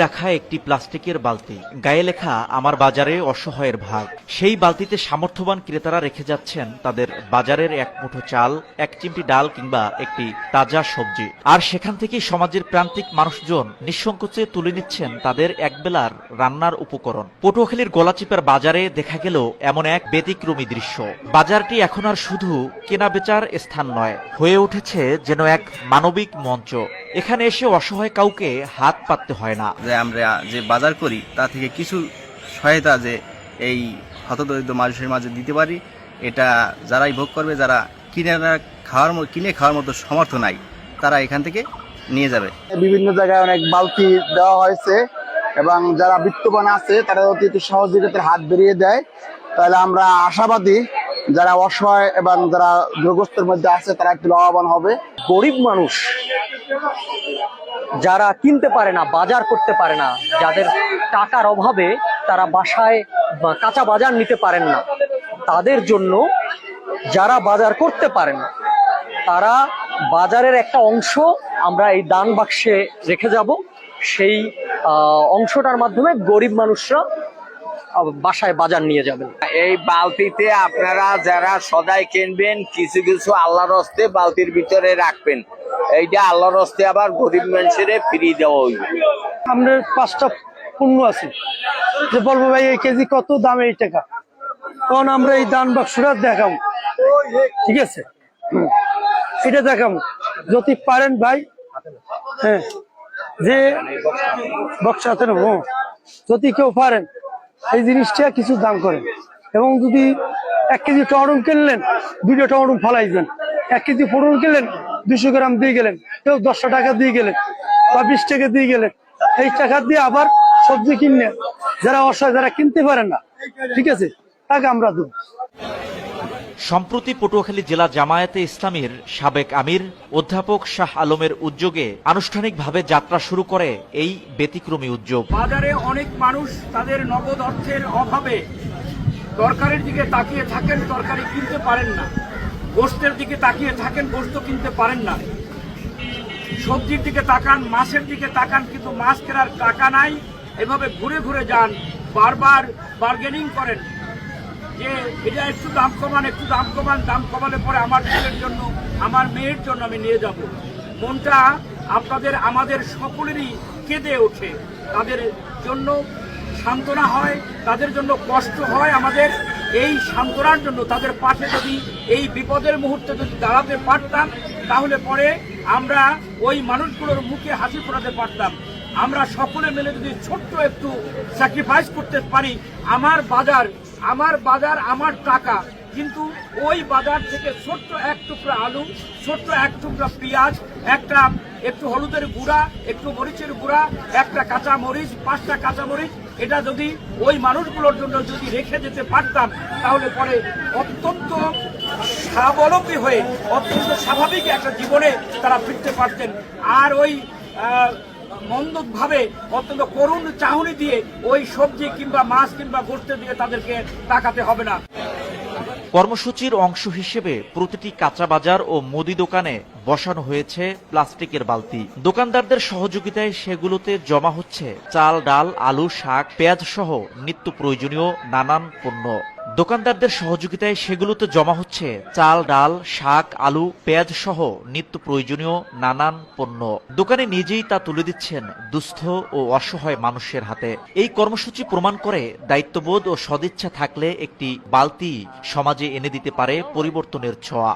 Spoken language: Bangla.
রাখা একটি প্লাস্টিকের বালতি, গায়ে লেখা আমার বাজারে অসহায়ের ভাগ। সেই বালতিতে সামর্থ্যবান ক্রেতারা রেখে যাচ্ছেন তাদের বাজারের এক মুঠো চাল, এক চিমটি ডাল কিংবা একটি তাজা সবজি। আর সেখান থেকেই সমাজের প্রান্তিক মানুষজন নিঃসংকোচে তুলে নিচ্ছেন তাদের একবেলার রান্নার উপকরণ। পটুয়াখালীর গলাচিপার বাজারে দেখা গেল এমন এক ব্যতিক্রমী দৃশ্য। বাজারটি এখন আর শুধু কেনা বেচার স্থান নয়, হয়ে উঠেছে যেন এক মানবিক মঞ্চ। এখানে এসে অসহায় কাউকে হাত পাততে হয় না। যে আমরা যে বাজার করি তা থেকে কিছু সহায়তা যে এই হতদরিদ্র মানুষের মাঝে দিতে পারি, এটা যারাই ভোগ করবে, যারা কিনে খাওয়ার মতো সামর্থ্য নাই, তারা এখান থেকে নিয়ে যাবে। বিভিন্ন জায়গায় অনেক বালতি দেওয়া হয়েছে এবং যারা বিত্তবান আছে তারা যদি একটু সহযোগিতার হাত বেরিয়ে দেয় তাহলে আমরা আশাবাদী যারা অসহায় এবং যারা দুর্গস্থের মধ্যে আছে তারা একটু লাভবান হবে। গরিব মানুষ যারা কিনতে পারে না, বাজার করতে পারে না, যাদের টাকার অভাবে তারা বাসায় কাঁচা বাজার নিতে পারেন না, তাদের জন্য যারা বাজার করতে পারেন তারা বাজারের একটা অংশ আমরা এই দান বাক্সে রেখে যাব। সেই অংশটার মাধ্যমে গরিব মানুষরা বাসায় বাজার নিয়ে যাবেন। এই বালতিতে আপনারা যারা সদাই কিনবেন কিছু কিছু আল্লাহর হস্তে বালতির ভিতরে রাখবেন, এইটা আল্লাহর হস্তে আবার গরিব মানুষের ফ্রি দেওয়া হইবে। আমাদের 5টা পণ্য আছে যে বলবো ভাই এই কেজি কত দাম, এই টাকা, তখন আমরা এই দান বাক্সটা দেখাবো। ঠিক আছে, এটা দেখাবো যদি পারেন ভাই। হ্যাঁ, যে বক্স আছে না, যদি কেউ পারেন এই জিনিসটা কিছু দাম করেন। এবং যদি 1 কেজি টমেটো কিনলেন, 2টা টমেটো ফালাইবেন। 1 কেজি পটল কিনলেন, 200 গ্রাম দিয়ে গেলেন, কেউ 10 টাকা দিয়ে গেলেন বা 20 টাকা দিয়ে গেলেন। এই টাকা দিয়ে আবার সবজি কিনে যারা অসহায়, যারা কিনতে পারেন না, ঠিক আছে, তাকে আমরা দেব। সম্প্রতি পটুয়াখালী জেলা জামায়াতে ইসলামীর সাবেক আমির অধ্যাপক শাহ আলমের উদ্যোগে আনুষ্ঠানিকভাবে যাত্রা শুরু করে এই ব্যতিক্রমী উদ্যোগ। বাজারে অনেক মানুষ তাদের নগদ অর্থের অভাবে তরকারির দিকে তাকিয়ে থাকেন, তরকারি কিনতে পারেন না, গোশতের দিকে তাকিয়ে থাকেন, গোশত কিনতে পারেন না, সবজির দিকে তাকান, মাছের দিকে তাকান, কিন্তু মাছ কেনার টাকা নাই। এভাবে ঘুরে ঘুরে যান, বারবার বার্গেনিং করেন যে এটা একটু দাম কমান, একটু দাম কমান, দাম কমালে পরে আমার ছেলের জন্য, আমার মেয়ের জন্য আমি নিয়ে যাব। মনটা আপনাদের আমাদের সকলেরই কেঁদে ওঠে, তাদের জন্য সান্ত্বনা হয়, তাদের জন্য কষ্ট হয়। আমাদের এই সান্ত্বনার জন্য তাদের পাশে যদি এই বিপদের মুহূর্তে যদি দাঁড়াতে পারতাম, তাহলে পরে আমরা ওই মানুষগুলোর মুখে হাসি ফোটাতে পারতাম। আমরা সকলে মিলে যদি ছোট্ট একটু স্যাক্রিফাইস করতে পারি, আমার বাজার আমার টাকা, কিন্তু ওই বাজার থেকে ছোট্ট 1 টুকরা আলু, ছোট্ট 1 টুকরা পেঁয়াজ, একটু হলুদের গুঁড়া, একটু মরিচের গুঁড়া, একটা কাঁচা মরিচ, 5টা কাঁচা মরিচ, এটা যদি ওই মানুষগুলোর জন্য যদি রেখে যেতে পারতাম, তাহলে পরে অত্যন্ত স্বাবলম্বী হয়ে অত্যন্ত স্বাভাবিক একটা জীবনে তারা ফিরতে পারতেন। আর ওই মন্দভাবে অত্যন্ত করুণ চাহনি দিয়ে ওই সবজি কিংবা মাছ কিংবা গোশতের দিকে তাদেরকে তাকাতে হবে না। কর্মসূচির অংশ হিসেবে প্রতিটি কাঁচা বাজার ও মুদি দোকানে বসানো হয়েছে প্লাস্টিকের বালতি। দোকানদারদের সহযোগিতায় সেগুলোতে জমা হচ্ছে চাল, ডাল, আলু, শাক, পেঁয়াজ সহ নিত্য প্রয়োজনীয় নানান পণ্য। দোকানদারদের সহযোগিতায় সেগুলোতে জমা হচ্ছে চাল, ডাল, শাক, আলু, পেঁয়াজ সহ নিত্য প্রয়োজনীয় নানান পণ্য। দোকানে নিজেই তা তুলে দিচ্ছেন দুস্থ ও অসহায় মানুষের হাতে। এই কর্মসূচি প্রমাণ করে দায়িত্ববোধ ও সদিচ্ছা থাকলে একটি বালতি সমাজে এনে দিতে পারে পরিবর্তনের ছোঁয়া।